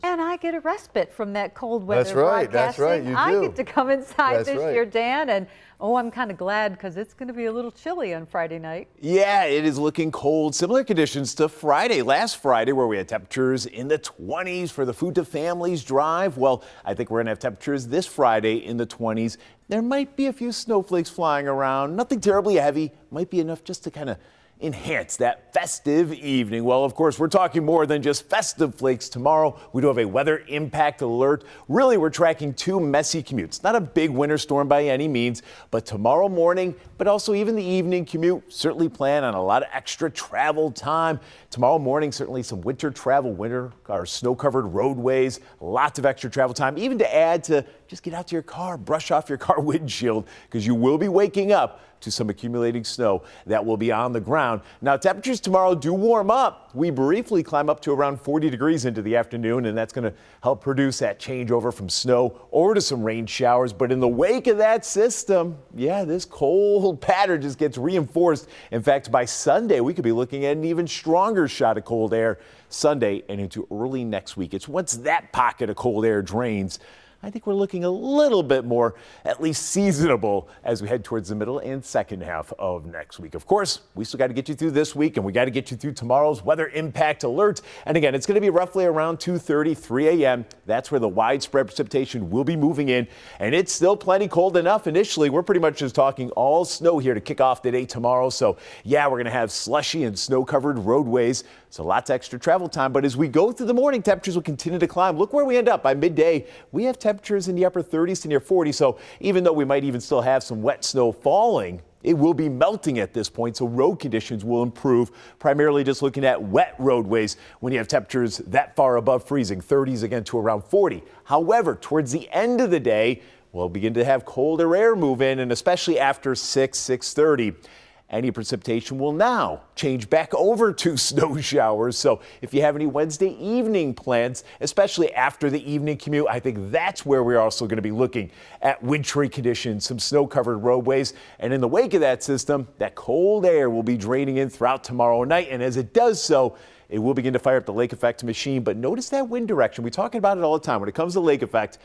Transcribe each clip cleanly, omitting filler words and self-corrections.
And I get a respite from that cold weather That's right. That's right. broadcasting. You I do. get to come inside That's this right. year, Dan, and I'm kind of glad because it's going to be a little chilly on Friday night. Yeah, it is looking cold. Similar conditions to Friday, last Friday, where we had temperatures in the 20s for the Food to Families drive. Well, I think we're going to have temperatures this Friday in the 20s. There might be a few snowflakes flying around. Nothing terribly heavy. Might be enough just to kind of enhance that festive evening. Well, of course, we're talking more than just festive flakes tomorrow. We do have a weather impact alert. Really, we're tracking two messy commutes. Not a big winter storm by any means, but tomorrow morning, but also even the evening commute. Certainly plan on a lot of extra travel time. Tomorrow morning, certainly some winter travel, winter or snow-covered roadways, lots of extra travel time, even to add to just get out to your car, brush off your car windshield, because you will be waking up to some accumulating snow that will be on the ground. Now, temperatures tomorrow do warm up. We briefly climb up to around 40 degrees into the afternoon, and that's going to help produce that changeover from snow over to some rain showers. But in the wake of that system, yeah, this cold pattern just gets reinforced. In fact, by Sunday, we could be looking at an even stronger shot of cold air Sunday and into early next week. It's once that pocket of cold air drains, I think we're looking a little bit more, at least seasonable, as we head towards the middle and second half of next week. Of course, we still got to get you through this week, and we got to get you through tomorrow's weather impact alert. And again, it's going to be roughly around 2:30, 3 a.m. That's where the widespread precipitation will be moving in, and it's still plenty cold enough initially. We're pretty much just talking all snow here to kick off the day tomorrow. So yeah, we're going to have slushy and snow-covered roadways, so lots of extra travel time. But as we go through the morning, temperatures will continue to climb. Look where we end up by midday. We have temperatures in the upper 30s to near 40. So even though we might even still have some wet snow falling, it will be melting at this point, so road conditions will improve, primarily just looking at wet roadways when you have temperatures that far above freezing, 30s again to around 40. However, towards the end of the day, we'll begin to have colder air move in, and especially after 6:30. Any precipitation will now change back over to snow showers. So if you have any Wednesday evening plans, especially after the evening commute, I think that's where we're also going to be looking at wintry conditions, some snow-covered roadways. And in the wake of that system, that cold air will be draining in throughout tomorrow night. And as it does so, it will begin to fire up the lake effect machine. But notice that wind direction. We're talking about it all the time. When it comes to lake effect,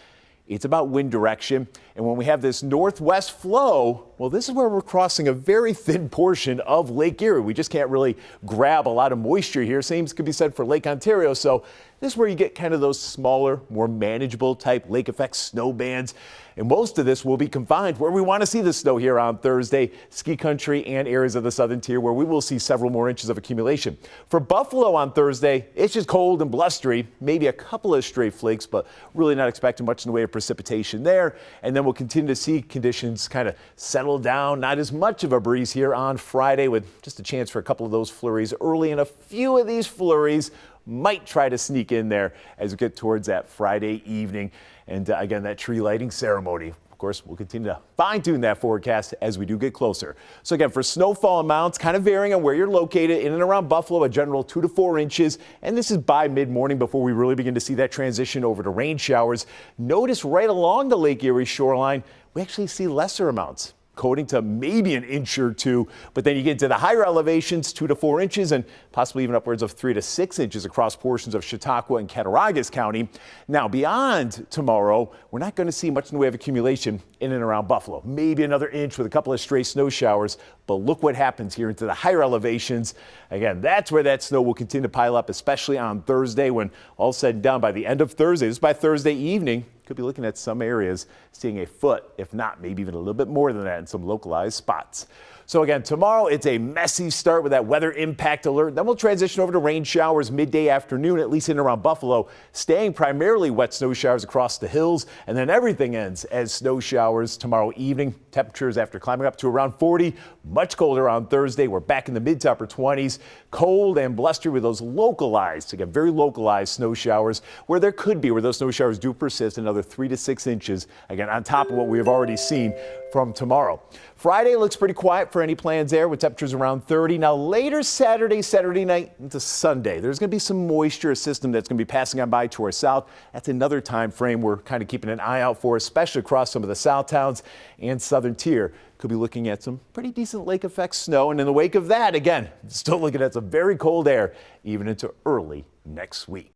it's about wind direction. And when we have this northwest flow, well, this is where we're crossing a very thin portion of Lake Erie. We just can't really grab a lot of moisture here. Same could be said for Lake Ontario. So this is where you get kind of those smaller, more manageable type lake effect snow bands. And most of this will be confined where we want to see the snow here on Thursday, ski country and areas of the southern tier where we will see several more inches of accumulation. For Buffalo on Thursday, it's just cold and blustery, maybe a couple of stray flakes, but really not expecting much in the way of precipitation there. And then we'll continue to see conditions kind of settle down. Not as much of a breeze here on Friday, with just a chance for a couple of those flurries early, and a few of these flurries might try to sneak in there as we get towards that Friday evening. And again, that tree lighting ceremony. Of course, we'll continue to fine-tune that forecast as we do get closer. So again, for snowfall amounts, kind of varying on where you're located, in and around Buffalo, a general 2 to 4 inches. And this is by mid-morning before we really begin to see that transition over to rain showers. Notice right along the Lake Erie shoreline, we actually see lesser amounts, coating to maybe an inch or two, but then you get to the higher elevations, 2 to 4 inches, and possibly even upwards of 3 to 6 inches across portions of Chautauqua and Cattaraugus County. Now, beyond tomorrow, we're not going to see much in the way of accumulation in and around Buffalo. Maybe another inch with a couple of stray snow showers, but look what happens here into the higher elevations. Again, that's where that snow will continue to pile up, especially on Thursday, when all said and done by the end of Thursday, this is by Thursday evening, could be looking at some areas seeing a foot, if not maybe even a little bit more than that in some localized spots. So again, tomorrow it's a messy start with that weather impact alert. Then we'll transition over to rain showers midday afternoon, at least in and around Buffalo, staying primarily wet snow showers across the hills. And then everything ends as snow showers tomorrow evening. Temperatures after climbing up to around 40, much colder on Thursday. We're back in the mid to upper 20s, cold and blustery with those localized, again, very localized snow showers where there could be, where those snow showers do persist, another 3 to 6 inches, again, on top of what we have already seen from tomorrow. Friday looks pretty quiet for any plans there with temperatures around 30. Now later Saturday night into Sunday, there's going to be some moisture, a system that's going to be passing on by to our south. That's another time frame we're kind of keeping an eye out for, especially across some of the south towns and southern tier. Could be looking at some pretty decent lake effect snow. And in the wake of that, again, still looking at some very cold air even into early next week.